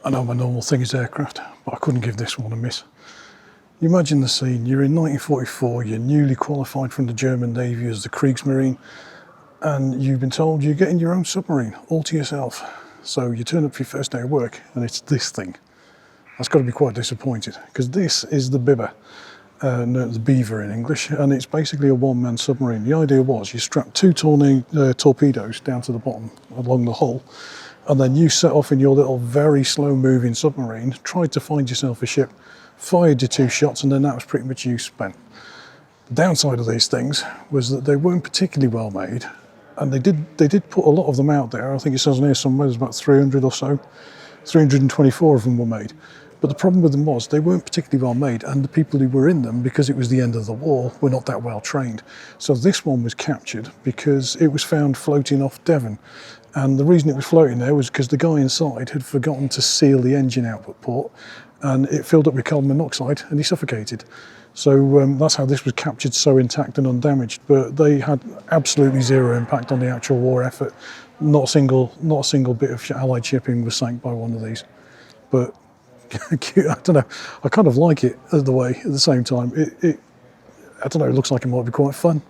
I know my normal thing is aircraft, but I couldn't give this one a miss. You imagine the scene, you're in 1944, you're newly qualified from the German Navy as the Kriegsmarine, and you've been told you're getting your own submarine, all to yourself. So you turn up for your first day of work, and it's this thing. That's got to be quite disappointed, because this is the Biber, the Beaver in English, and it's basically a one-man submarine. The idea was you strap two torpedoes down to the bottom along the hull, and then you set off in your little very slow-moving submarine, tried to find yourself a ship, fired your 2 shots, and then that was pretty much you spent. The downside of these things was that they weren't particularly well made, and they did put a lot of them out there. I think it says on here somewhere there's about 300 or so. 324 of them were made. But the problem with them was they weren't particularly well made, and the people who were in them, because it was the end of the war, were not that well trained. So this one was captured because it was found floating off Devon. And the reason it was floating there was because the guy inside had forgotten to seal the engine output port, and it filled up with carbon monoxide and he suffocated. So that's how this was captured so intact and undamaged. But they had absolutely zero impact on the actual war effort. Not a single bit of Allied shipping was sank by one of these. But I don't know, I kind of like it at the same time. I don't know, it looks like it might be quite fun.